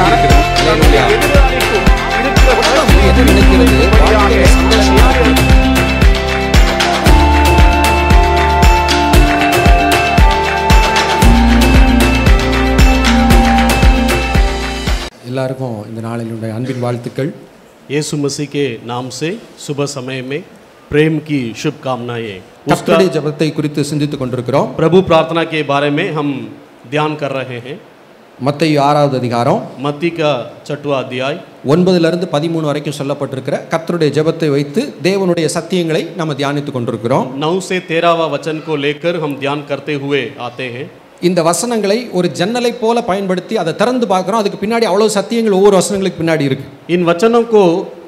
அல்லேலூயா. உலகம் எது நினைக்கிறது? வாழ்க்கையில சந்தோஷமா இருக்கணும். எல்லாருக்கும் இந்த நாளினுடைய அன்பின் வாழ்த்துக்கள். यीशु मसीह के नाम से सुबह समय में प्रेम की शुभकामनाएं। கர்த்தருடைய ஜெபத்தை குறித்து சிந்தித்துக் கொண்டிருக்கிறோம். प्रभु प्रार्थना के बारे में हम ध्यान कर रहे हैं। மத்தேயு 6வது அதிகாரம் मत्ती का 6वां अध्याय 9 to 13 வரைக்கும் சொல்லப்பட்டிருக்கிற கர்த்தருடைய ஜெபத்தை வைத்து தேவனுடைய சத்தியங்களை நம்ம தியானித்துக் கொண்டிருக்கிறோம். 9 से 13वां वचन को लेकर हम ध्यान करते हुए आते हैं। இந்த வசனங்களை ஒரு ஜன்னலை போல பயன்படுத்தி அதை திறந்து பார்க்குறோம். அதுக்கு பின்னாடி அவ்வளவு சத்தியங்கள் ஒவ்வொரு வசனங்களுக்கு பின்னாடி இருக்கு. इन वचनों को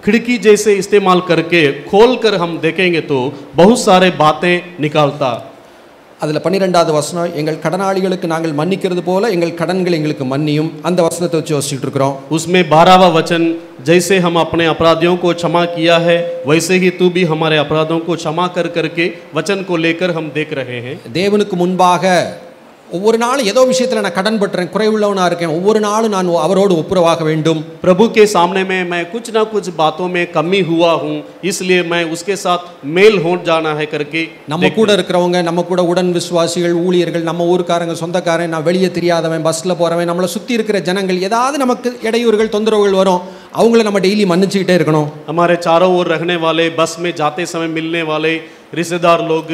खिड़की जैसे इस्तेमाल करके खोलकर हम देखेंगे तो बहुत सारे बातें निकालता। அதில் 12வது வசனம், எங்கள் கடனாளிகளுக்கு நாங்கள் மன்னிக்கிறது போல எங்கள் கடன்களை எங்களுக்கு மன்னியும், அந்த வசனத்தை வச்சு யோசிச்சுட்டு இருக்கிறோம். उसमें 12वां वचन, जैसे हम अपने अपराधियों को क्षमा किया है वैसे ही तू भी हमारे अपराधों को क्षमा कर करके वचन को लेकर हम देख रहे हैं। தேவனுக்கு முன்பாக ஒவ்வொரு நாளும் ஏதோ விஷயத்தில் நான் கடன் பட்டுறேன், குறைவுள்ளவனாக இருக்கேன், ஒவ்வொரு நாளும் நான் அவரோடு ஒப்புரவாக வேண்டும். प्रभु के सामने में मैं कुछ ना कुछ बातों में कमी हुआ हूँ, इसलिए मैं उसके साथ मेल हो जाना है करके நம்ம கூட இருக்கிறவங்க, நம்ம கூட உடன் விசுவாசிகள், ஊழியர்கள், நம்ம ஊருக்காரங்க, சொந்தக்காரன், நான் வெளியே தெரியாதவன், பஸ்ஸில் போகிறவன், நம்மளை சுற்றி இருக்கிற ஜனங்கள், ஏதாவது நமக்கு இடையூறுகள் தொந்தரவுகள் வரும், அவங்கள நம்ம டெய்லி மன்னிச்சுக்கிட்டே இருக்கணும். हमारे चारों ओर रहने वाले, बस में जाते समय मिलने वाले रिश्तेदार लोग,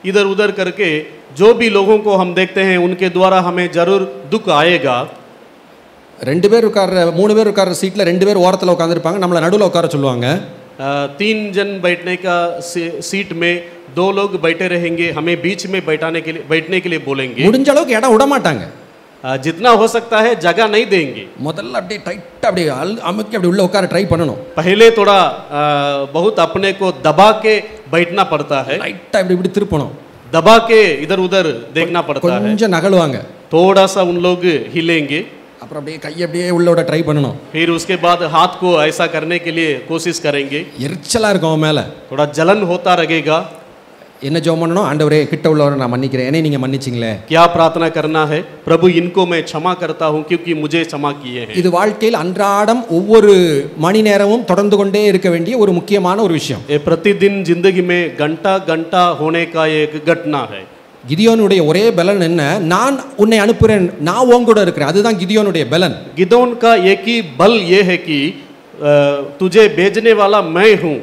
इधर उधर करके जो भी लोगों को हम देखते हैं उनके द्वारा हमें जरूर दुख आएगा। 2 பேர் உட்கார்ற 3 பேர் உட்கார்ற சீட்டில் 2 பேர் ஓரத்தில் உட்காந்துருப்பாங்க, நம்மளை நடுவில் உட்கார சொல்லுவாங்க. 3 जन बैठने का सीट में 2 लोग बैठे रहेंगे, हमें बीच में बैठने के लिए बोलेंगे। முடிஞ்ச அளவுக்கு இடம் விட மாட்டாங்க. जितना हो सकता है जगह नहीं देंगे। முதல்ல அப்படியே டைட்டாக அப்படியே அமுக்கி அப்படி உள்ள உட்கார ட்ரை பண்ணணும். पहले थोड़ा बहुत अपने को दबा के बैठना पड़ता है, லைட்டாக இப்படி இப்படி திருப்பணும், दबा के इधर उधर देखना पड़ता है। கொஞ்சம் நகலுவாங்க, थोड़ा सा उन लोग हिलेंगे, அப்புறம் அப்படியே கையை அப்படியே உள்ளோட ட்ரை பண்ணணும். फिर उसके बाद हाथ को ऐसा करने के लिए कोशिश करेंगे। எரிச்சலாக இருக்கும் அவன் மேலே, थोड़ा जलन होता रहेगा। என்ன ஜெபம் பண்ணணும்? ஆண்டவரே கிட்ட உள்ளவரை நான் மன்னிக்கிறேன், என்னை நீங்கள் மன்னிச்சிங்களே. क्या प्रार्थना करना है? प्रभु इनको मैं क्षमा करता हूँ क्योंकि मुझे क्षमा किए हैं। இது வாழ்க்கையில் அன்றாடம் ஒவ்வொரு மணி நேரமும் தொடர்ந்து கொண்டே இருக்க வேண்டிய ஒரு முக்கியமான ஒரு விஷயம். ये प्रतिदिन जिंदगी में घंटा घंटा होने का एक घटना है। கிதியோனுடைய ஒரே பலன் என்ன? நான் உன்னை அனுப்புறேன், நான் உன் கூட இருக்கிறேன். அதுதான் கிதியோனுடைய பலன். गिदोन का एक ही बल ये है कि तुझे भेजने वाला मैं हूँ।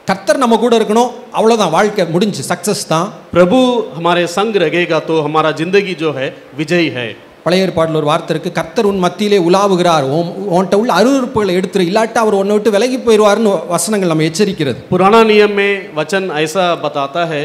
கர்த்தர் நம்ம கூட இருக்கணும், அவ்வளோதான், வாழ்க்கை முடிஞ்சு, சக்சஸ் தான். प्रभु हमारे संग रहेगा तो हमारा जिंदगी जो है विजयी है। பழைய ஏற்பாட்டில் ஒரு வார்த்தை இருக்கு, கர்த்தர் உன் மத்தியிலே உலாவுகிறார், உன்கிட்ட உள்ள அருவருப்புகளை எடுத்துரு, இல்லாட்டா அவர் உன்னை விட்டு விலகி போயிடுவார்னு வசனங்கள் நம்ம எச்சரிக்கிறது. पुराना नियम में वचन ऐसा बताता है,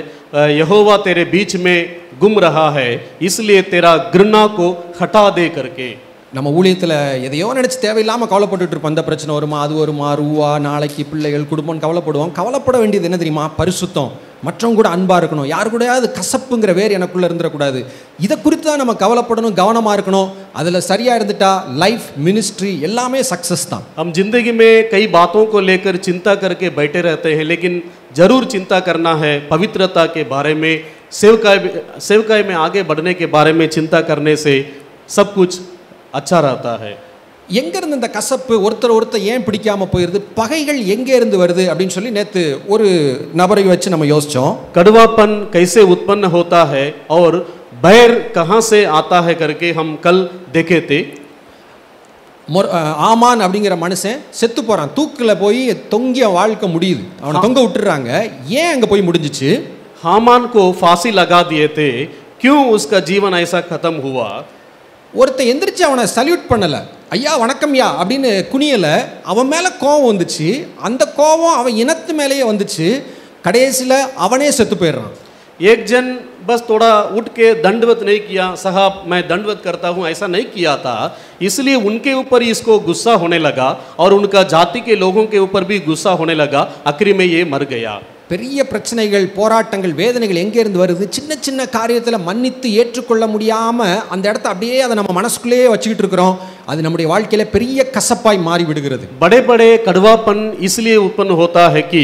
यहोवा तेरे बीच में गुम रहा है इसलिए तेरा घृणा को हटा दे करके। நம்ம ஊழியத்தில் எதையோ நினச்சி தேவையில்லாமல் கவலைப்பட்டுட்டு இருப்போம். அந்த பிரச்சனை வருமா, அது வருமா, ரூவா, நாளைக்கு பிள்ளைகள், குடும்பம்னு கவலைப்படுவோம். கவலைப்பட வேண்டியது என்ன தெரியுமா? பரிசுத்தம், மற்றவங்க கூட அன்பாக இருக்கணும், யாரு கூடயாவது கசப்புங்கிற வேறு எனக்குள்ளே இருந்துடக்கூடாது. இதை குறித்து தான் நம்ம கவலைப்படணும், கவனமாக இருக்கணும். அதில் சரியாக இருந்துட்டா லைஃப், மினிஸ்ட்ரி எல்லாமே சக்ஸஸ் தான். हम जिंदगी में कई बातों को लेकर चिंता करके बैठे रहते हैं, लेकिन जरूर चिंता करना है पवित्रता के बारे में, सेवकाई में आगे बढ़ने के बारे में चिंता करने से सब कुछ अच्छा रहता है। எங்கேருந்து இந்த கசப்பு, ஒருத்தர் ஏன் பிடிக்காமல் போயிடுது, பகைகள் எங்கே இருந்து வருது அப்படின்னு சொல்லி நேற்று ஒரு நபரை வச்சு நம்ம யோசித்தோம். कड़वापन कैसे उत्पन्न होता है और बैर कहाँ से आता है करके हम कल देखे थे। ஆமான் அப்படிங்கிற மனுஷன் செத்து போகிறான், தூக்கில் போய் தொங்கிய வாழ்க்கை முடியுது, அவனை தொங்க விட்டுறாங்க. ஏன் அங்கே போய் முடிஞ்சிச்சு? हामान को फांसी लगा दिए थे, क्यों उसका जीवन ऐसा खत्म हुआ? ஒருத்தன் எந்திரிச்சு அவனை சல்யூட் பண்ணலை, ஐயா வணக்கம்யா அப்படின்னு குனியலை, அவன் மேலே கோபம் வந்துச்சு. அந்த கோபம் அவன் இனத்து மேலேயே வந்துச்சு. கடைசியில் அவனே செத்து போயிடுறான். एक जन बस थोड़ा उठ के दंडवत नहीं किया, साहब मैं दंडवत करता हूँ, ऐसा नहीं किया था, इसलिए उनके ऊपर ही इसको गुस्सा होने लगा और उनका जाति के लोगों के ऊपर भी गुस्सा होने लगा। आखिर में ये मर गया। பெரிய பிரச்சனைகள், போராட்டங்கள், வேதனைகள் எங்கே இருந்து வருது? சின்ன சின்ன காரியத்தில் மன்னித்து ஏற்றுக்கொள்ள முடியாமல் அந்த இடத்த அப்படியே அதை நம்ம மனசுக்குள்ளேயே வச்சுக்கிட்டு இருக்கிறோம். அது நம்முடைய வாழ்க்கையில் பெரிய கசப்பாய் மாறி விடுகிறது. बड़े बड़े कड़वापन इसलिए उत्पन्न होता है कि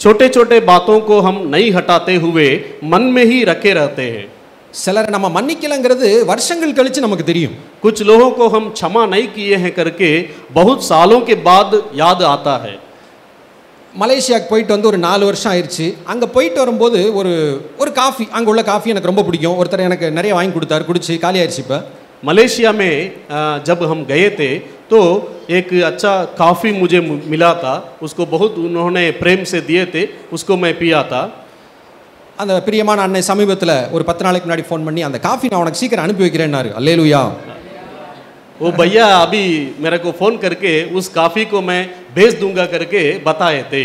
छोटे छोटे बातों को हम नहीं हटाते हुए मन में ही रखे रहते हैं। சிலரை நம்ம மன்னிக்கலங்கிறது வருஷங்கள் கழிச்சு நமக்கு தெரியும். कुछ लोगों को हम क्षमा नहीं किए हैं करके बहुत सालों के बाद याद आता है. மலேசியாவுக்கு போயிட்டு வந்து ஒரு 4 வருஷம் ஆயிடுச்சு. அங்கே போயிட்டு வரும்போது ஒரு காஃபி, அங்கே உள்ள காஃபி எனக்கு ரொம்ப பிடிக்கும். ஒருத்தர் எனக்கு நிறைய வாங்கி கொடுத்தாரு, குடிச்சு காலி ஆயிடுச்சு. இப்போ मलेशिया में जब हम गए थे तो एक अच्छा कॉफ़ी मुझे मिला था, उसको बहुत उन्होंने प्रेम से दिए थे, उसको मैं पिया था. அந்த பிரியமான அன்னை சமீபத்தில் ஒரு 10 நாளைக்கு முன்னாடி ஃபோன் பண்ணி அந்த காஃபி நான் உனக்கு சீக்கிரம் அனுப்பி வைக்கிறேன்னாரு. அல்லேலூயா. वो भैया अभी मेरे को फ़ोन करके उस कॉफ़ी को मैं भेज दूंगा करके बताए थे.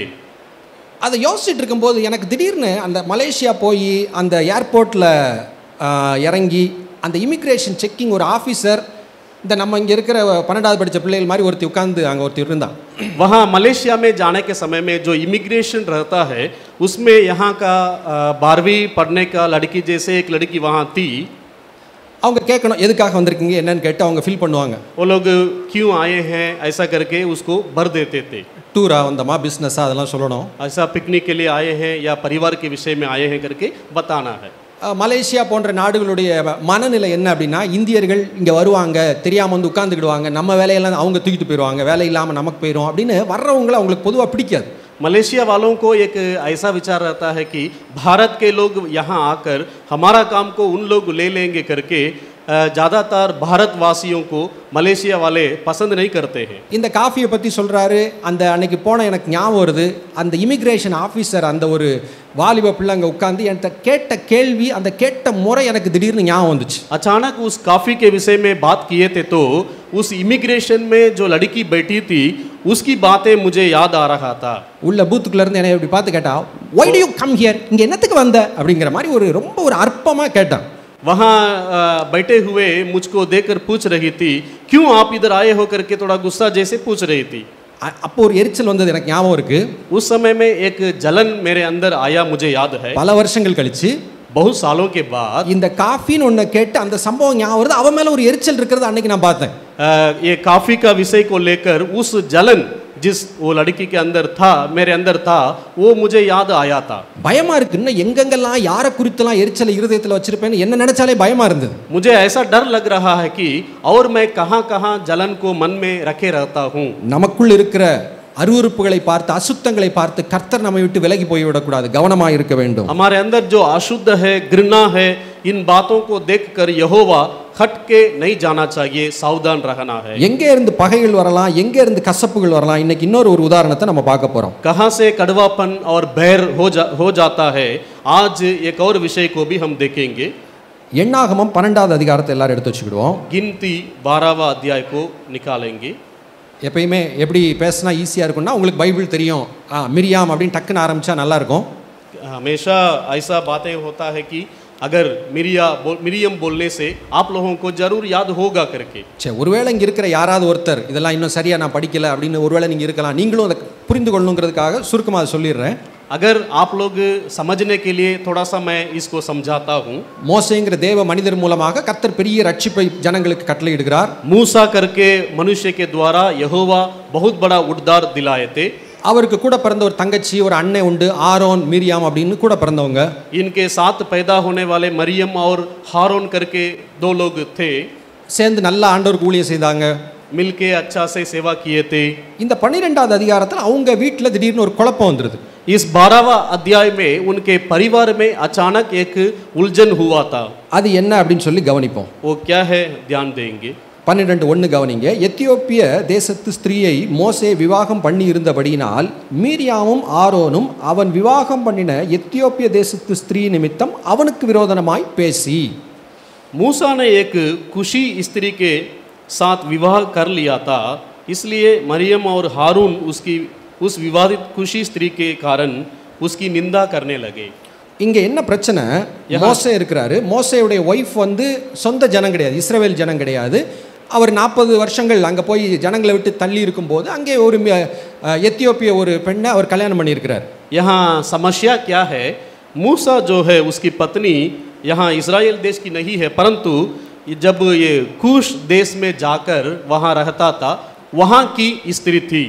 அதை யோசிச்சுட்டு இருக்கும்போது எனக்கு திடீர்னு அந்த மலேசியா போய் அந்த ஏர்போர்ட்டில் இறங்கி அந்த இமிக்ரேஷன் செக்கிங் ஒரு ஆஃபீஸர், இந்த நம்ம இங்கே இருக்கிற 12வது படித்த பிள்ளைகள் மாதிரி ஒருத்தி உட்காந்து அங்கே ஒருத்தி இருந்தான். वहाँ मलेशिया में जाने के समय में जो इमिग्रेशन रहता है उसमें यहाँ का 12वीं पढ़ने का लड़की जैसे एक लड़की वहाँ थी. அவங்க கேட்கணும் எதுக்காக வந்திருக்கீங்க என்னன்னு கேட்டு அவங்க ஃபில் பண்ணுவாங்க. वो लोग क्यों आए हैं ऐसा करके उसको भर देते थे. டூரா வந்தோமா, பிஸ்னஸா, அதெல்லாம் சொல்லணும். ऐसा पिकनिक के लिए आए हैं या परिवार के विषय में आए हैं करके बताना है. மலேசியா போன்ற நாடுகளுடைய மனநிலை என்ன அப்படின்னா, இந்தியர்கள் இங்கே வருவாங்க, தெரியாமல் வந்து உட்காந்துக்கிடுவாங்க, நம்ம வேலையெல்லாம் அவங்க தூக்கிட்டு போயிடுவாங்க, வேலை இல்லாமல் நமக்கு போயிடும் அப்படின்னு வர்றவங்களை அவங்களுக்கு பொதுவாக பிடிக்காது. मलेशिया वालों को एक ऐसा विचार रहता है कि भारत के लोग यहाँ आकर हमारा काम को उन लोग ले लेंगे करके ज़्यादातर भारतवासियों को मलेशिया वाले पसंद नहीं करते हैं. இந்த காஃபியை பற்றி சொல்கிறாரு. அந்த அன்னைக்கு போன எனக்கு ஞாபகம் வருது. அந்த இமிக்ரேஷன் ஆஃபீஸர் அந்த ஒரு வாலிப பிள்ளை அங்கே உட்காந்து என்கிட்ட கேட்ட கேள்வி, அந்த கேட்ட முறை எனக்கு திடீர்னு ஞாபகம் வந்துச்சு. अचानक उस कॉफ़ी के विषय में बात किए थे तो उस इमिग्रेशन में जो लड़की बैठी थी उसकी बातें मुझे याद आ रहा था. உள்ள பூத்துக்குள்ள இருந்து என்னை இப்படி பார்த்து கேட்டா, why do you come here, இங்கே என்னத்துக்கு வந்த அப்படிங்கிற மாதிரி ரொம்ப ஒரு அற்பமாக கேட்டான். वहाँ बैठे हुए मुझको देखकर पूछ रही थी क्यों आप इधर आए हो करके, थोड़ा गुस्सा जैसे पूछ रही थी. அப்போ ஒரு எரிச்சல் வந்தது எனக்கு ஞாபகம் இருக்கு. उस समय में एक जलन मेरे अंदर आया, मुझे याद है. பல வருஷங்கள் கழிச்சு बहुत सालों के बाद இந்த காஃபின்னு ஒன்று கேட்டு அந்த சம்பவம் ஞாபகம் வருது. அவன் மேலே ஒரு எரிச்சல் இருக்கிறது அன்னைக்கு நான் பார்த்தேன். ये कॉफ़ी का विषय को लेकर उस जलन जिस वो लड़की के अंदर था, मेरे अंदर था, वो मुझे याद आया था. பயமா இருக்கு. இன்னும் எங்கெங்கெல்லாம் யாரை குறித்தெல்லாம் எரிச்சலை இருதயத்தில் வச்சிருப்பேன்னு என்ன நினைச்சாலே பயமா இருந்தது. मुझे ऐसा डर लग रहा है कि और मैं कहाँ कहाँ जलन को मन में रखे रहता हूँ. நமக்குள் இருக்கிற அருவருப்புகளை பார்த்து, அசுத்தங்களை பார்த்து கர்த்தர் நம்மை விட்டு விலகி போய்விடக்கூடாது, கவனமாக இருக்க வேண்டும். हमारे अंदर जो अशुद्ध है, घृणा है, इन बातों को देखकर यहोवा हट के नहीं जाना चाहिए, सावधान रहना है. எங்கே இருந்து பகைகள் வரலாம், எங்கே இருந்து கசப்புகள் வரலாம். இன்னைக்கு இன்னொரு ஒரு உதாரணத்தை நம்ம பார்க்க போறோம். कहाँ से कड़वापन और बैर हो जाता है, आज एक और विषय को भी हम देखेंगे. எண்ணாகமம் 12வது அதிகாரத்தை எல்லாரும் எடுத்து வச்சுக்கிடுவோம். गिनती 12वां अध्याय को निकालेंगे. எப்பயுமே எப்படி பேசினா ஈஸியாக இருக்கும்னா, உங்களுக்கு பைபிள் தெரியும், மிரியாம் அப்படின்னு டக்குன்னு ஆரம்பிச்சா நல்லா இருக்கும். हमेशा ऐसा बातें होता है कि अगर मिरियम बोलने से आप लोगों को जरूर याद होगा करके. சரி, ஒருவேளை இங்கே இருக்கிற யாராவது ஒருத்தர் இதெல்லாம் இன்னும் சரியாக நான் படிக்கல அப்படின்னு ஒருவேளை நீங்கள் இருக்கலாம். நீங்களும் அதை புரிந்து கொள்ளணுங்கிறதுக்காக சுருக்கமாக அதை சொல்லிடுறேன். अगर आप लोग समझने के लिए थोड़ा सा मैं इसको समझाता हूँ. மோசேங்கிற தேவ மனிதர் மூலமாக கர்த்தர் பெரிய ரட்சிப்பை ஜனங்களுக்கு கட்டளையிடுகிறார். मूसा करके मनुष्य के द्वारा यहोवा बहुत बड़ा उद्धार दिलाए थे. அவருக்கு கூட பிறந்த ஒரு தங்கச்சி, ஒரு அண்ணன் உண்டு, ஆரோன், மிரியாம் அப்படின்னு கூட பிறந்தவங்க. इनके साथ पैदा होने वाले मरियम और हारून करके 2 लोग थे. சேர்ந்து நல்ல ஆண்டவருக்கு ஊழியம் செய்தாங்க. मिलके अच्छा से सेवा किए थे. இந்த 12வது அதிகாரத்தில் அவங்க வீட்டில் திடீர்னு ஒரு குழப்பம் வந்துடுது. इस 12वां अध्याय में उनके परिवार में अचानक एक उलझन हुआ था. அது என்ன அப்படின்னு சொல்லி கவனிப்போம். वो क्या है, ध्यान देंगे. 12:1 கவனிங்க. எத்தியோப்பிய தேசத்து ஸ்திரீயை மோசே விவாகம் பண்ணி இருந்தபடியினால் மீரியாமும் ஆரோனும் அவன் விவாகம் பண்ணின எத்தியோப்பிய தேசத்து ஸ்திரீ நிமித்தம் அவனுக்கு விரோதமாய் பேசி. मूसा ने एक कुशी स्त्री के साथ विवाह कर लिया था, इसलिए मरियम और हारून उसकी उस विवादित कुशी स्त्री के कारण उसकी निंदा करने लगे. இங்கே என்ன பிரச்சனை, மோசே இருக்கிறாரு. மோசேயுடைய ஒய்ஃப் வந்து சொந்த ஜனம் கிடையாது, இஸ்ரவேல் ஜனம் கிடையாது. அவர் 40 வருஷங்கள் அங்கே போய் ஜனங்களை விட்டு தள்ளி இருக்கும்போது அங்கே ஒரு எத்தியோப்பிய ஒரு பெண்ணை அவர் கல்யாணம் பண்ணியிருக்கிறார். यहाँ समस्या क्या है, मूसा जो है उसकी पत्नी यहाँ इस्राएल देश की नहीं है, परंतु जब ये कुश देश में जाकर वहाँ रहता था, वहाँ की स्त्री थी.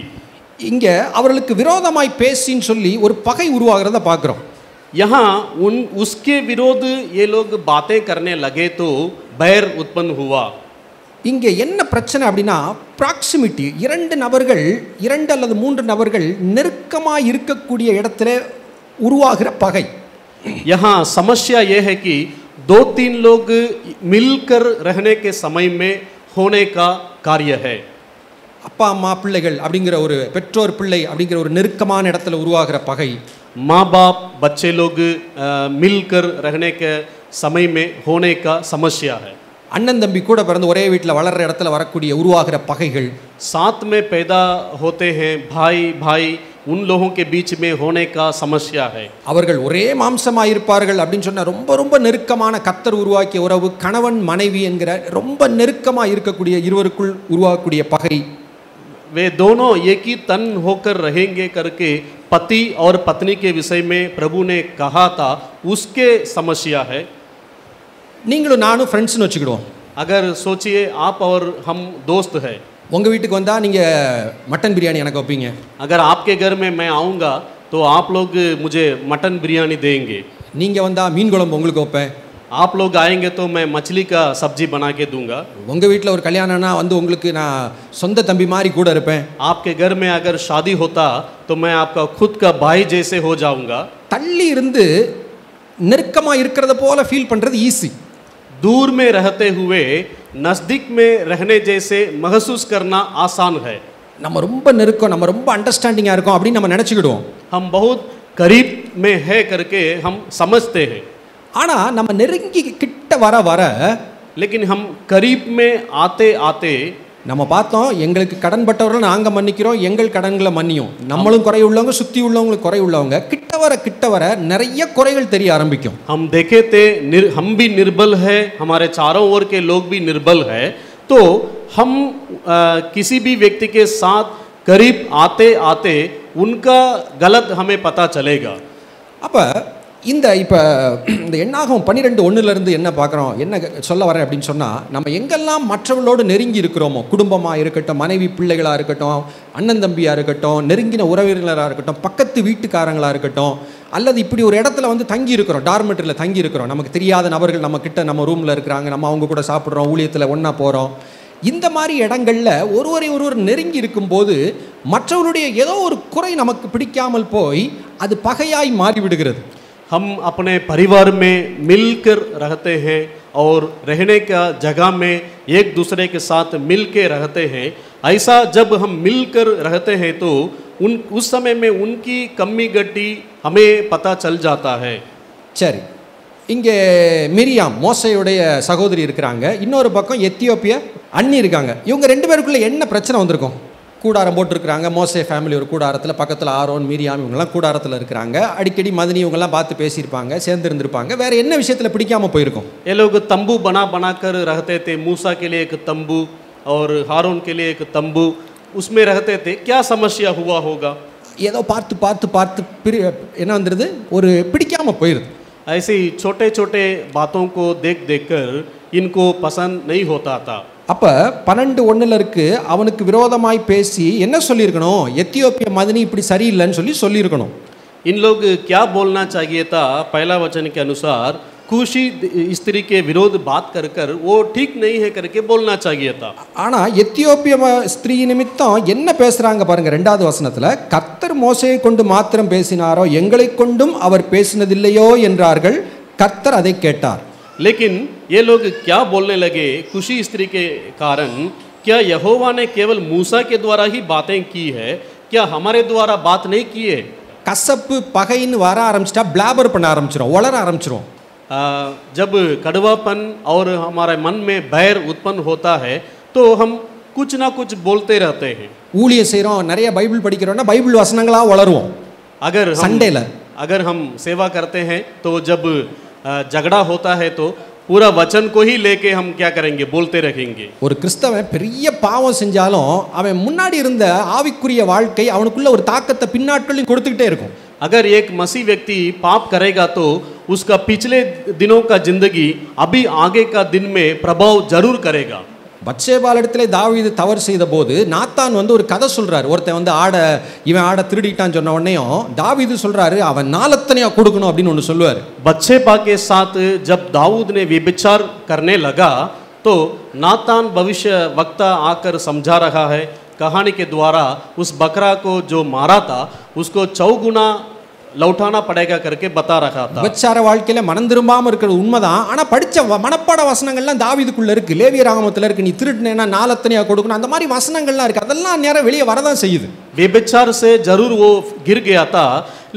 இங்கே அவர்களுக்கு விரோதமாய் பேசின்னு சொல்லி ஒரு பகை உருவாகிறத பார்க்குறோம். यहाँ उसके विरोध ये लोग बातें करने लगे तो बैर उत्पन्न हुआ। இங்கே என்ன பிரச்சனை அப்படின்னா ப்ராக்சிமிட்டி. இரண்டு அல்லது மூன்று நபர்கள் நெருக்கமாக இருக்கக்கூடிய இடத்துல உருவாகிற பகை. यहाँ समस्या ये है कि 2-3 लोग मिलकर रहने के समय में होने का कार्य है। அப்பா அம்மா பிள்ளைகள் அப்படிங்கிற ஒரு பெற்றோர் பிள்ளை அப்படிங்கிற ஒரு நெருக்கமான இடத்துல உருவாகிற பகை. माँ बाप बच्चे लोग मिलकर रहने के समय में होने का समस्या है। அண்ணன் தம்பி கூட பிறந்து ஒரே வீட்டில் வளர்ற இடத்துல வரக்கூடிய உருவாகிற பகைகள். साथ में पैदा होते हैं भाई भाई, उन लोगों के बीच में होने का समस्या है। அவர்கள் ஒரே மாம்சமாக இருப்பார்கள் அப்படின்னு சொன்னால் ரொம்ப ரொம்ப நெருக்கமான கர்த்தர் உருவாக்கிய உறவு கணவன் மனைவி என்கிற ரொம்ப நெருக்கமாக இருக்கக்கூடிய இருவருக்குள் உருவாகக்கூடிய பகை. वे दोनों एक ही तन होकर रहेंगे करके पति और पत्नी के विषय में प्रभु ने कहा था, उसके समस्या है। நீங்களும் நானும் ஃப்ரெண்ட்ஸ்னு வச்சுக்கிடுவோம். अगर सोचिए आप और हम दोस्त हैं, உங்கள் வீட்டுக்கு வந்தால் நீங்கள் மட்டன் பிரியாணி எனக்கு வைப்பீங்க. अगर आपके घर में मैं आऊँगा तो आप लोग मुझे मटन बिरयानी देंगे। நீங்கள் வந்தால் மீன் குழம்பு உங்களுக்கு வைப்பேன். आप लोग आएंगे तो मैं मछली का सब्जी बना के दूंगा। உங்கள் வீட்டில் ஒரு கல்யாணம்னா வந்து உங்களுக்கு நான் சொந்த தம்பி மாதிரி கூட இருப்பேன். आपके घर में अगर शादी होता तो मैं आपका खुद का भाई जैसे हो जाऊंगा। தள்ளி இருந்து நெருக்கமாக இருக்கிறத போல ஃபீல் பண்ணுறது ஈஸி. दूर में रहते हुए नज़दीक में रहने जैसे महसूस करना आसान है। நம்ம ரொம்ப நெருக்கம், நம்ம ரொம்ப அண்டர்ஸ்டாண்டிங்காக இருக்கோம் அப்படின்னு நம்ம நினச்சிக்கிடுவோம். हम बहुत करीब में है करके हम समझते हैं, ஆனால் நம்ம நெருங்கி கிட்ட வர வர लेकिन हम करीब में आते आते நம்ம பார்த்தோம், எங்களுக்கு கடன் பட்டவர்களை நாங்கள் மன்னிக்கிறோம், எங்கள் கடன்களை மன்னியும். நம்மளும் குறை உள்ளவங்க, சுற்றி உள்ளவங்களுக்கு குறை உள்ளவங்க, கிட்ட வர நிறைய குறைகள் தெரிய ஆரம்பிக்கும். हम देखे थे हम भी निर्बल है, हमारे चारों ओर के लोग भी निर्बल है, तो हम किसी भी व्यक्ति के साथ करीब आते आते उनका गलत हमें पता चलेगा। அப்போ இந்த எண்ணாகும் 12:1 என்ன பார்க்குறோம், என்ன சொல்ல வரேன் அப்படின்னு சொன்னால், நம்ம எங்கெல்லாம் மற்றவர்களோடு நெருங்கி இருக்கிறோமோ, குடும்பமாக இருக்கட்டும், மனைவி பிள்ளைகளாக இருக்கட்டும், அண்ணன் தம்பியாக இருக்கட்டும், நெருங்கின உறவினர்களாக இருக்கட்டும், பக்கத்து வீட்டுக்காரங்களாக இருக்கட்டும், அல்லது இப்படி ஒரு இடத்துல வந்து தங்கி இருக்கிறோம், டார்மெட்டரியில் தங்கி இருக்கிறோம், நமக்கு தெரியாத நபர்கள் நம்ம கிட்ட நம்ம ரூமில் இருக்கிறாங்க, நம்ம அவங்க கூட சாப்பிட்றோம், ஊழியத்தில் ஒன்றா போகிறோம். இந்த மாதிரி இடங்களில் ஒருவர் நெருங்கி இருக்கும்போது மற்றவருடைய ஏதோ ஒரு குறை நமக்கு பிடிக்காமல் போய் அது பகையாய் மாறிவிடுகிறது. हम अपने परिवार में मिलकर रहते हैं और रहने का जगह में एक दूसरे के साथ मिल के रहते हैं। ऐसा जब हम मिलकर रहते हैं तो उस समय में उनकी कमी गड्डी हमें पता चल जाता है। சரி, இங்கே மிரியாம் மோசையுடைய சகோதரி இருக்கிறாங்க, இன்னொரு பக்கம் எத்தியோப்பிய அண்ணி இருக்காங்க. இவங்க 2 பேருக்குள்ளே என்ன பிரச்சனை வந்திருக்கும்? கூடாரம் போட்டிருக்கிறாங்க. மோசே ஃபேமிலி ஒரு கூடாரத்தில், பக்கத்தில் ஆரோன் மீரியாம் இவங்கெல்லாம் கூடாரத்தில் இருக்கிறாங்க. அடிக்கடி மதினி இவங்கெல்லாம் பார்த்து பேசியிருப்பாங்க, சேர்ந்துருந்துருப்பாங்க. வேறு என்ன விஷயத்தில் பிடிக்காமல் போயிருக்கும்? ये लोग तंबू बना कर रहते थे। मूसा के लिए एक तंबू और हारून के लिए एक तंबू, उसमें रहते थे। क्या समस्या हुआ होगा? ஏதோ பார்த்து என்ன வந்துடுது, ஒரு பிடிக்காமல் போயிடுது. ऐसे ही छोटे छोटे बातों को देख कर इनको पसंद नहीं होता था। அப்போ 12:1 இருக்கு, அவனுக்கு விரோதமாய் பேசி என்ன சொல்லியிருக்கணும்? எத்தியோப்பிய மதினி இப்படி சரியில்லைன்னு சொல்லியிருக்கணும். इन लोग क्या बोलना चाहिए था? पहला वचन के अनुसार कुशी स्त्री के विरोध बात कर वो ठीक नहीं है करके बोलना चाहिए था। ஆனால் எத்தியோப்பிய ஸ்திரீ நிமித்தம் என்ன பேசுகிறாங்க பாருங்க. 2வது வசனத்தில், கர்த்தர் மோசையை கொண்டு மாத்திரம் பேசினாரோ, எங்களை கொண்டும் அவர் பேசினதில்லையோ என்றார்கள். கர்த்தர் அதை கேட்டார். लेकिन ये लोग क्या बोलने लगे कुशी स्त्री के कारण? क्या यहोवा ने केवल मूसा के द्वारा ही बातें की है? क्या हमारे द्वारा बात नहीं की है? கசப்பு பகைன்னு வர ஆரம்பிச்சிட்டா பிளாபர் பண்ண ஆரம்பிச்சிடும், வளர ஆரம்பிச்சிடும். जब कड़वापन और हमारे मन में बैर उत्पन्न होता है तो हम कुछ ना कुछ बोलते रहते हैं। ஊழியம் செய்கிறோம், நிறைய பைபிள் படிக்கிறோம்னா பைபிள் வசனங்களாக வளருவோம். अगर हम सेवा करते हैं तो जब झगड़ा होता है तो पूरा वचन को ही लेके हम क्या करेंगे, बोलते रहेंगे। ஒரு கிறிஸ்தவன் பெரிய பாவம் செஞ்சாலும் அவன் முன்னாடி இருந்த ஆவிக்குரிய வாழ்க்கை அவனுக்குள்ள ஒரு தாக்கத்தை பின்னாட்களில் கொடுத்துக்கிட்டே இருக்கும். अगर एक मसीह व्यक्ति पाप करेगा तो उसका पिछले दिनों का जिंदगी अभी आगे का दिन में प्रभाव जरूर करेगा। பத்சேபாள் இடத்துல தாவீது தவறு செய்த போது நாத்தான் வந்து ஒரு கதை சொல்றாரு. ஒருத்தன் வந்து இவன் ஆடை திருடிட்டான்னு சொன்ன உடனேயும் தாவீது சொல்றாரு அவன் நாலத்தனையா கொடுக்கணும் அப்படின்னு ஒன்று சொல்லுவார். बत्शेबा के साथ जब दाऊद ने व्यभिचार करने लगा तो नातान भविष्य वक्ता आकर समझा रहा है, कहानी के द्वारा उस बकरा को जो मारा था उसको चौगुना लौटाना पड़ेगा करके बता रहा था. விபச்சார வாழ்க்கையில மனம் திரும்பாம இருக்கிறது உண்மைதான். ஆனா படிச்ச மனப்பாட வசனங்கள்லாம் தாவீதுக்குள்ள இருக்கு. லேவிய ராகமத்துல இருக்கு. நீ திருடினேன்னா நாலத்தனையா கொடுக்கணும், அந்த மாதிரி வசனங்கள்லாம் இருக்கு. அதெல்லாம் நேரம் வெளியே வரதான் செய்யுது. व्यभिचार से जरूर वो गिर गया था,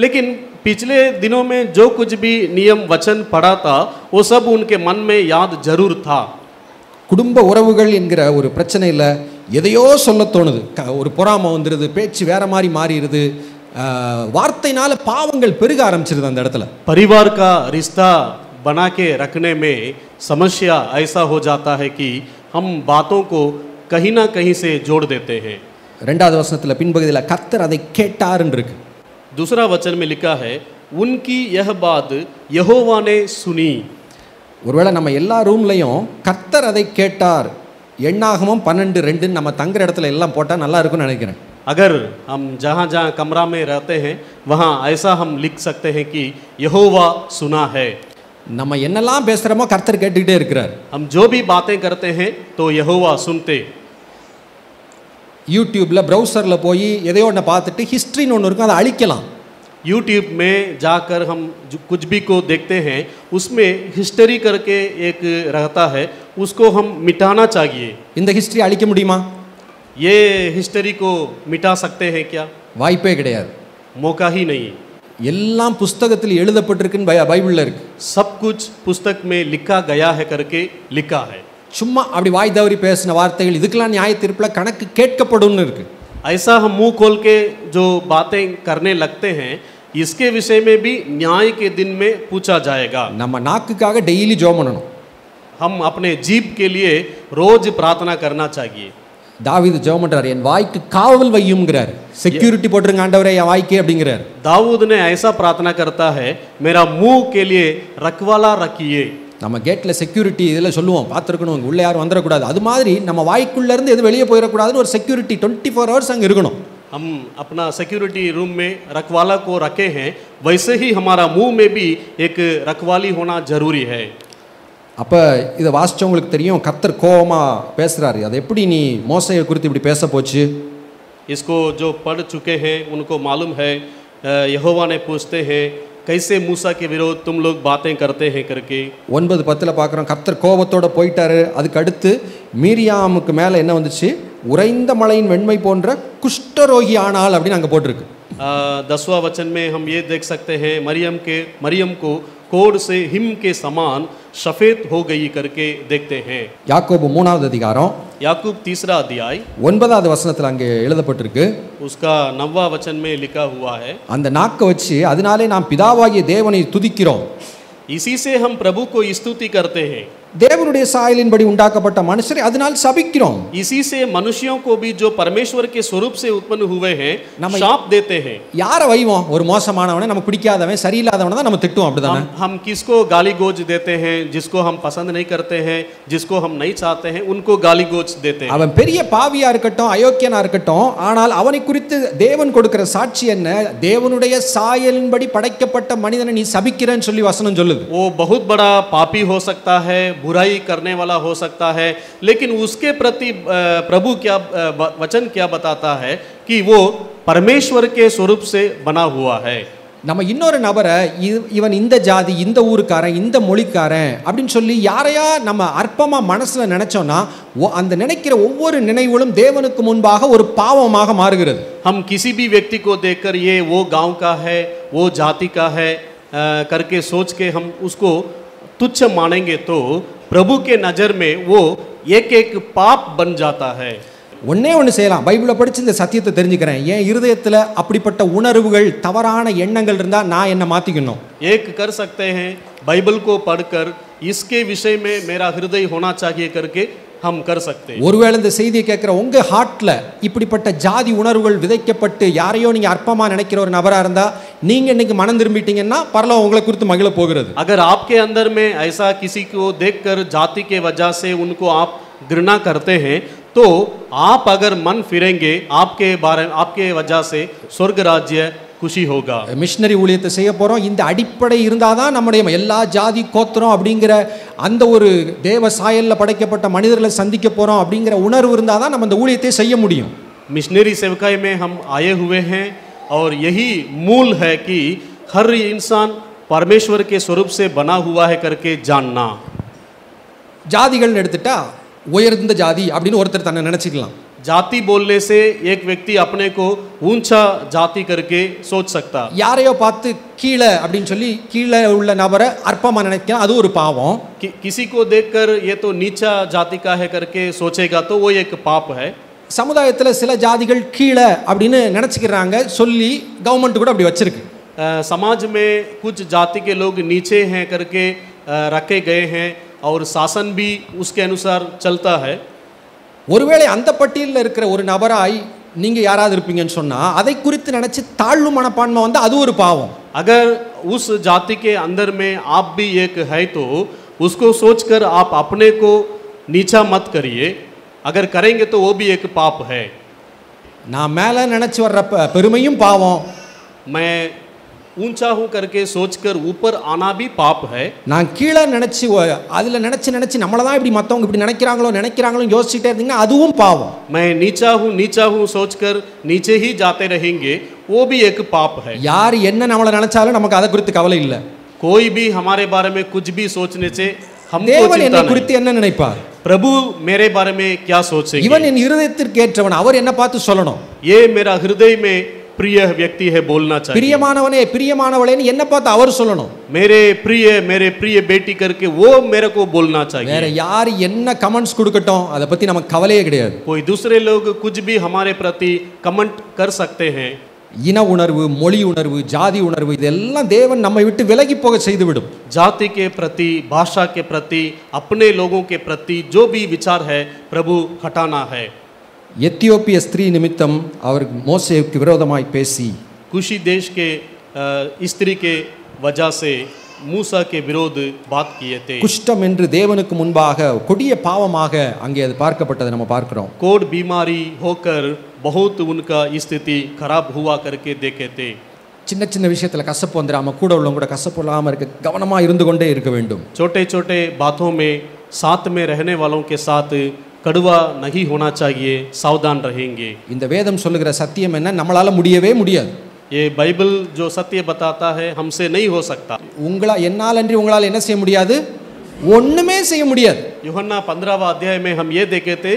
लेकिन पिछले दिनों में जो कुछ भी नियम वचन पढ़ा था वो सब उनके मन में याद जरूर था. குடும்ப உறவுகள் என்கிற ஒரு பிரச்சனையில் எதையோ சொல்ல தோணுது. ஒரு பொறாமை வந்துடுது, பேச்சு வேற மாதிரி மாறிடுது, வார்த்தைனால பாவங்கள் பெருக ஆரம்பிச்சிருது அந்த இடத்துல. परिवार का रिश्ता बना के रखने में समस्या ऐसा हो जाता है कि हम बातों को कहीं ना कहीं से जोड़ देते हैं. ரெண்டாவது வசனத்தில் பின்பகுதியில் கர்த்தர் அதை கேட்டார்ன்னு இருக்கு. दूसरा वचन में लिखा है उनकी यह बात यहोवा ने सुनी. ஒருவேளை நம்ம எல்லா ரூம்லையும் கர்த்தர் அதை கேட்டார் எண்ணாகமம் 12:2 நம்ம தங்குற இடத்துல எல்லாம் போட்டால் நல்லா இருக்கும்னு நினைக்கிறேன். अगर हम जहाँ जहाँ कमरा में रहते हैं वहाँ ऐसा हम लिख सकते हैं कि यहोवा सुना है. நம்ம என்னெல்லாம் பேசுகிறோமோ கர்த்தர் கேட்டுக்கிட்டே இருக்கிறார். हम जो भी बातें करते हैं तो यहोवा सुनते. யூடியூப்பில் ப்ரௌசரில் போய் எதையோ ஒன்று பார்த்துட்டு ஹிஸ்ட்ரின்னு ஒன்று இருக்கும், அதை அழிக்கலாம். यूट्यूब में जाकर हम कुछ भी को देखते हैं उसमें हिस्ट्री करके एक रहता है, उसको हम मिटाना चाहिए. இந்த ஹிஸ்ட்ரி அழிக்க முடியுமா? ये हिस्ट्री को मिटा सकते हैं क्या? வாய்ப்பே கிடையாது. मौका ही नहीं. எல்லாம் புஸ்தகத்தில் எழுதப்பட்டிருக்குன்னு பைபிளில் இருக்கு. सब कुछ पुस्तक में लिखा गया है करके लिखा है. சும்மா அப்படி வாய் தவறி பேசின வார்த்தைகள் இதுக்கெல்லாம் நியாய தீர்ப்பில் கணக்கு கேட்கப்படும்னு இருக்கு. ऐसा हम मुंह खोल के जो बातें करने लगते हैं इसके विषय में भी न्याय के दिन में पूछा जाएगा. நம்ம நாக்குக்காக டெய்லி ஜெபம் பண்ணணும். हम अपने जीभ के लिए रोज प्रार्थना करना चाहिए. தாவீது ஜெபம் பண்றாரு, என் வாய்க்கு காவல் வையும்ங்கறார். செக்யூரிட்டி போட்டுருங்க ஆண்டவரே என் வாய்க்கு அப்படிங்கறார். दाऊद ने ऐसा प्रार्थना करता है, मेरा मुंह के लिए रखवाला रखिए. நம்ம கேட்ல செக்யூரிட்டி இதெல்லாம் சொல்லுவோம், பார்த்துருக்கணும், உள்ளே யாரும் வந்துடக்கூடாது. அது மாதிரி நம்ம வாய்க்குள்ள இருந்து எது வெளியே போயிடக்கூடாதுன்னு ஒரு செக்யூரிட்டி 24 hours அங்கே இருக்கணும். हम अपना सिक्योरिटी रूम में रखवाला को रखे हैं, वैसे ही हमारा मुंह में भी एक रखवाली होना जरूरी है. அப்போ இதை வாசிச்சவங்களுக்கு தெரியும் கர்த்தர் கோபமா பேசுறாரு. அது எப்படி நீ மோசையை குறித்து இப்படி பேச போச்சு? इसको जो पढ़ चुके हैं उनको मालूम है. यहोवा ने पूछते हैं कैसे मूसा के विरोध तुम लोग बातें करते हैं करके. 9:10 பார்க்குறோம் கர்த்தர் கோபத்தோட போயிட்டாரு. அதுக்கு அடுத்து மீரியாமுக்கு மேலே என்ன வந்துச்சு? உறைந்த மலையின் வெண்மை போன்ற குஷ்டரோகி ஆனாள் அப்படின்னு அங்கே போட்டிருக்கு. 10वां वचन में हम ये देख सकते हैं मरियम को कोढ़ से हिम के समान सफेद हो गई करके देखते हैं. யாக்கோபு 3வது அதிகாரம் याकूब 3रा अध्याय 9வது வசனத்தில் அங்கே எழுதப்பட்டிருக்கு. उसका 9वां वचन में लिखा हुआ है, அந்த நாக்கை வச்சு அதனாலே நாம் பிதாவாகிய தேவனை துதிக்கிறோம். इसी से हम प्रभु को स्तुति करते हैं. தேவனுடைய சாயலின்படி உண்டாக்கப்பட்ட மனுஷரை அதனால் சபிக்கிறோம். इसी से मनुष्यों को भी जो परमेश्वर के स्वरूप से उत्पन्न हुए हैं शाप देते हैं. யாரை வைவோம்? ஒரு மோசமானவனை, நமக்கு பிடிக்காதவன், சரியில்லாதவனை தான் நம்ம திட்டுவோம், அப்படிதானே? हम किसको गाली गोज देते हैं? जिसको हम पसंद नहीं करते हैं, जिसको हम नहीं चाहते हैं, उनको गाली गोज देते हैं. அவன் பெரிய பாவியா இருக்கட்டும், அயோக்கியனா இருக்கட்டும், ஆனால் அவனை குறித்து தேவன் கொடுக்கிற சாட்சி என்ன? தேவனுடைய சாயலின்படி படைக்கப்பட்ட மனிதனை நீ சபிக்கிறேன்னு சொல்லி வசனம் சொல்லுது. वो बहुत बड़ा पापी हो सकता है, बुराई करने वाला हो सकता है, लेकिन उसके प्रति प्रभु क्या वचन क्या बताता है कि वो परमेश्वर के स्वरूप से बना हुआ है. நம்ம இன்னொரு நபரை இவன் இந்த ஜாதி, இந்த ஊருக்காரன், இந்த மொழிக்காரன் அப்படின்னு சொல்லி யாரையா நம்ம அற்பமா மனசுல நினைச்சோம்னா அந்த நினைக்கிற ஒவ்வொரு நினைவுகளும் தேவனுக்கு முன்பாக ஒரு பாவமாக மாறுகிறது. हम किसी भी व्यक्ति को देखकर ये वो गांव का है, वो जाति का है करके सोच के हम उसको तुच्छ मानेंगे तो प्रभु के नजर में वो एक एक पाप बन जाता है. ஒன்னே ஒன்று செய்யலாம். பைபிளை படித்து இந்த சத்தியத்தை தெரிஞ்சுக்கிறேன். என் இருதயத்தில் அப்படிப்பட்ட உணர்வுகள், தவறான எண்ணங்கள் இருந்தால் நான் என்னை மாற்றிக்கணும். एक कर सकते हैं, बाइबल को पढ़कर इसके विषय में मेरा हृदय होना चाहिए करके हम कर सकते हैं. ஒருவேளை இந்த செய்தியை கேட்குற உங்க ஹார்ட்ல இப்படிப்பட்ட ஜாதி உணர்வுகள் விதைக்கப்பட்டு யாரையோ நீங்க அற்பமா நினைக்கிற ஒரு நபரா இருந்தா நீங்க இன்னைக்கு மனம் திரும்பிட்டீங்கன்னா பரலோகம் உங்களை குறித்து மகிழ போகிறது. अगर आपके अंदर में ऐसा किसी को देखकर जाति के वजह से उनको आप घृणा करते हैं, तो आप अगर मन फिरेंगे, आपके वजह से स्वर्ग राज्य खुशी होगा। மிஷனரி ஊழியத்தை செய்ய போகிறோம், இந்த அடிப்படை இருந்தால் தான் நம்முடைய எல்லா ஜாதி கோத்திரம் அப்படிங்கிற அந்த ஒரு தேவ சாயலில் படைக்கப்பட்ட மனிதர்களை சந்திக்க போகிறோம் அப்படிங்கிற உணர்வு இருந்தால் தான் நம்ம இந்த ஊழியத்தை செய்ய முடியும். मिशनरी सेवकाई में हम आए हुए हैं और यही मूल है कि हर इंसान परमेश्वर के स्वरूप से बना हुआ है करके जानना। ஜாதிகள்னு எடுத்துட்டா உயர்ந்த ஜாதி அப்படின்னு ஒருத்தர் தன்னை நினச்சிக்கலாம். जाति बोलने से एक व्यक्ति अपने को ऊंचा जाति करके सोच सकता। யாரையோ பார்த்து கீழே அப்படின்னு சொல்லி கீழே உள்ள நபரை அற்பமாக நினைக்கலாம், அது ஒரு பாவம். किसी को देखकर ये तो नीचा जाति का है करके सोचेगा तो वो एक पाप है। சமுதாயத்தில் சில ஜாதிகள் கீழே அப்படின்னு நினச்சிக்கிறாங்க சொல்லி கவர்மெண்ட் கூட அப்படி வச்சிருக்கு. समाज में कुछ जाति के लोग नीचे हैं करके रखे गए हैं और शासन भी उसके अनुसार चलता है। ஒருவேளை அந்த பட்டியலில் இருக்கிற ஒரு நபராய் நீங்கள் யாராவது இருப்பீங்கன்னு சொன்னால் அதை குறித்து நினச்சி தாழ்வு மனப்பான்மை வந்து அது ஒரு பாவம். अगर उस जाति के अंदर में आप भी एक है तो उसको सोचकर आप अपने को नीचा मत करिए, अगर करेंगे तो वो भी एक पाप है। நான் மேலே நினச்சி வர்ற பெருமையும் பாவம், मैं ऊंचा हूँ करके सोचकर ऊपर आना भी पाप है। நான் கீழே நினச்சி அதில் நினச்சி நம்மளை தான் இப்படி மற்றவங்க இப்படி நினைக்கிறாங்களோ யோசிச்சுட்டே இருந்தீங்கன்னா அதுவும் பாவம். मैं नीचा हूँ सोचकर नीचे ही जाते रहेंगे, वो भी एक पाप है। யார் என்ன நம்மளை நினைச்சாலும் நமக்கு அதை குறித்து கவலை இல்லை. कोई भी हमारे बारे में कुछ भी सोचने से हमको தேவன் என்னை चिंता குறித்து என்ன நினைப்பார்? प्रभु मेरे बारे में क्या सोचेंगे? இவன் என் இருதயத்திற்கு ஏற்றவன், அவர் என்ன பார்த்து சொல்லணும். ये मेरा हृदय में प्रिय व्यक्ति है बोलना चाहिए। பிரியமானவனே பிரியமானவளேன்னு என்ன பார்த்து அவர் சொல்லணும். मेरे प्रिय बेटी करके वो मेरे को बोलना चाहिए। வேற யார் என்ன கமெண்ட்ஸ் கொடுக்கட்டும் அதை பத்தி நமக்கு கவலையே கிடையாது. कोई दूसरे लोग कुछ भी हमारे प्रति कमेंट कर सकते हैं। இன உணர்வு, மொழி உணர்வு, ஜாதி உணர்வு இதெல்லாம் தேவன் நம்மை விட்டு விலகி போக செய்துவிடும். जाति के प्रति, भाषा के प्रति, अपने लोगों के प्रति जो भी विचार है प्रभु हटाना है। எத்தியோப்பிய ஸ்திரீ நிமித்தம் அவர் மோசேவுக்கு விரோதமாய் பேசி कुशी देश के स्त्री के वजह से मूसा के विरोध बात किए थे। குஷ்டம் என்று தேவனுக்கு முன்பாக கொடிய பாவமாக அங்கே அது பார்க்கப்பட்டதை நம்ம பார்க்கிறோம். कोढ़ बीमारी होकर बहुत उनका स्थिति खराब हुआ करके देखे थे। சின்ன சின்ன விஷயத்தில் கசப்பு வந்துடாம கூட உள்ளவங்க கூட கசப்பு இல்லாமல் இருக்க கவனமாக இருந்து கொண்டே இருக்க வேண்டும். छोटे छोटे बातों में साथ में रहने वालों के साथ कड़वा नहीं होना चाहिए, सावधान रहेंगे। இந்த வேதம் சொல்லுகிற சத்தியம் என்ன, நம்மளால முடியவே முடியாது. ये बाइबल जो सत्य बताता है हमसे नहीं हो सकता। என்னால் அன்றி உங்களால் என்ன செய்ய முடியாது, ஒண்ணுமே செய்ய முடியாது. यूहन्ना 15वां अध्याय में हम ये देखे थे,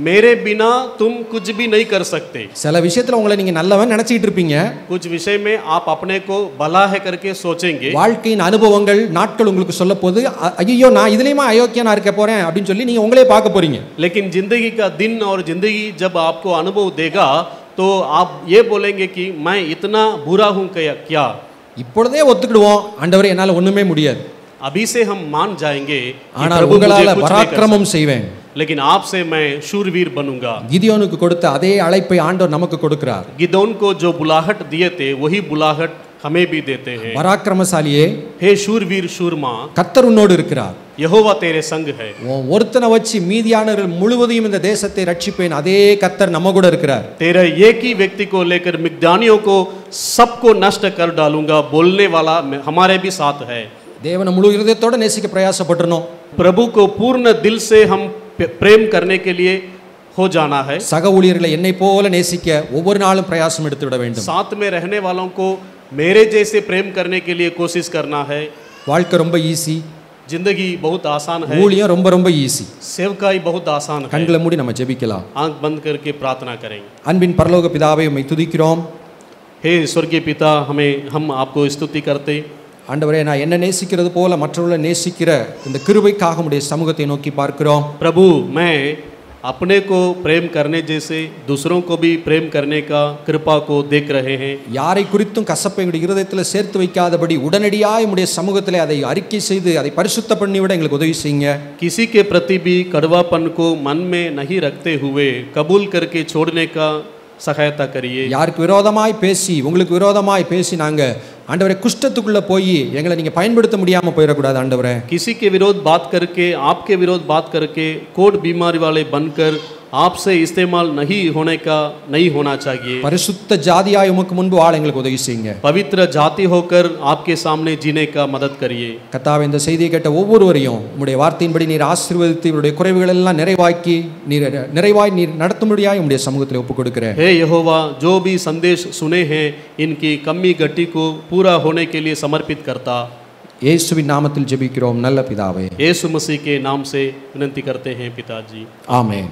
मेरे बिना तुम कुछ भी नहीं कर सकते। சில விஷயத்துல உங்களை நீங்க நல்லவன் நினைச்சிட்டு இருப்பீங்க, कुछ विषय में आप अपने को भला है करके सोचेंगे। வாழ்க்கையின் அனுபவங்கள் நாட்கள் உங்களுக்கு சொல்ல போது ஐயோ நான் இதுலயுமா அயோக்கியனா இருக்க போறேன் அப்படின்னு சொல்லி நீங்க உங்களே பார்க்க போறீங்க. लेकिन जिंदगी का दिन और जिंदगी जब आपको अनुभव देगा तो आप ये बोलेंगे कि मैं इतना बुरा हूँ क्या। இப்பொழுதே ஒத்துக்கிடுவோம், ஆண்டவரே என்னால ஒண்ணுமே முடியாது, अभी से हम मान जाएंगे ஆனால் உங்களால பராக்கிரமம் செய்வேன், लेकिन आपसे मैं शूरवीर बनूंगा। கிதியோனுக்கு கொடுத்த அதே அழைப்பை ஆண்டவர் நமக்கு கொடுக்கிறார். गिदोन को जो बुलाहट दिए थे वही बुलाहट हमें भी देते हैं। பராக்கிரமசாலியே, हे शूरवीर शूरमा, கர்த்தர் உன்னோடு இருக்கிறார், यहोवा तेरे संग है। ஒருத்தனை வச்சு மீதியானவர்கள் முழுவதையும் இந்த தேசத்தை ரட்சிப்பேன், அதே கர்த்தர் நம்ம கூட இருக்கிறார். तेरा एक ही व्यक्ति को लेकर मिद्यानियों को सबको नष्ट कर डालूंगा बोलने वाला हमारे भी साथ है। தேவனை முழு இருதயத்தோட நேசிக்க பிரயாசப்பட்டணும். प्रभु को पूर्ण दिल से हम प्रेम करने के लिए हो जाना है। சக ஊழியர்களை என்னை போல நேசிக்க ஒவ்வொரு நாளும் பிரயாசம் எடுத்து விட வேண்டும். साथ में रहने वालों को मेरे जैसे प्रेम करने के लिए कोशिश करना है। வாழ்க்கை ரொம்ப ஈஸி, जिंदगी बहुत आसान है, ஊழியம் ரொம்ப ரொம்ப ஈஸி. सेवकाई बहुत आसान है। கண்களை மூடி நம்ம ஜெபிக்கலாம். आंख बंद करके प्रार्थना करेंगे। அன்பின் பரலோக பிதாவே உம்மை துதிக்கிறோம். हे स्वर्गीय पिता, हम आपको स्तुति करते। ஆண்டவரே, நான் என்ன நேசிக்கிறது போல மற்றவர்களை நேசிக்கிற இந்த கிருபைக்காக உம்முடைய சமூகத்தை நோக்கி பார்க்கிறோம். प्रभु, मैं अपने को प्रेम करने जैसे दूसरों को भी प्रेम करने का कृपा को देख रहे हैं। யாரை குறித்தும் கசப்பை எங்களுடைய இருதயத்தில் சேர்த்து வைக்காதபடி உடனடியாக உம்முடைய சமூகத்திலே அதை அறிக்கை செய்து அதை பரிசுத்த பண்ணிவிட எங்களுக்கு உதவி செய்யுங்க. किसी के प्रति भी कड़वापन को मन में नहीं रखते हुए कबूल करके छोड़ने का सहायता करिए। யாருக்கு விரோதமாய் பேசி உங்களுக்கு விரோதமாய் பேசி நாங்கள் ஆண்டவரே குஷ்டத்துக்குள்ள போய் எங்களை நீங்க பயன்படுத்த முடியாம போயிடக்கூடாது ஆண்டவரே. किसी के विरोध बात करके, आपके विरोध बात करके कोड बीमारी वाले बनकर आपसे इस्तेमाल नहीं होना चाहिए. பரிசுத்த ஜாதியாய் உமக்கு முன்பு வாழ எங்களுக்கு உதவி செய்யுங்க. पवित्र जाति होकर आपके सामने जीने का मदद करिए. கர்த்தாவே, இந்த செய்தியை கேட்ட ஒவ்வொருவரையும் உம்முடைய வார்த்தையின்படி நீர் ஆசீர்வதித்து இவருடைய குறைவுகள் எல்லாம் நிறைவாய் நீர் நடத்தும்படியாய் உம்முடைய சமூகத்தில் ஒப்புக் கொடுக்கிறேன். हे यहोवा, जो भी संदेश सुने हैं इनकी कमी घटी को पूरा होने के लिए समर्पित करता. இயேசுவின் நாமத்தில் ஜெபிக்கிறோம் நல்ல பிதாவே. यीशु मसीह के नाम से विनती करते हैं पिताजी. ஆமென்.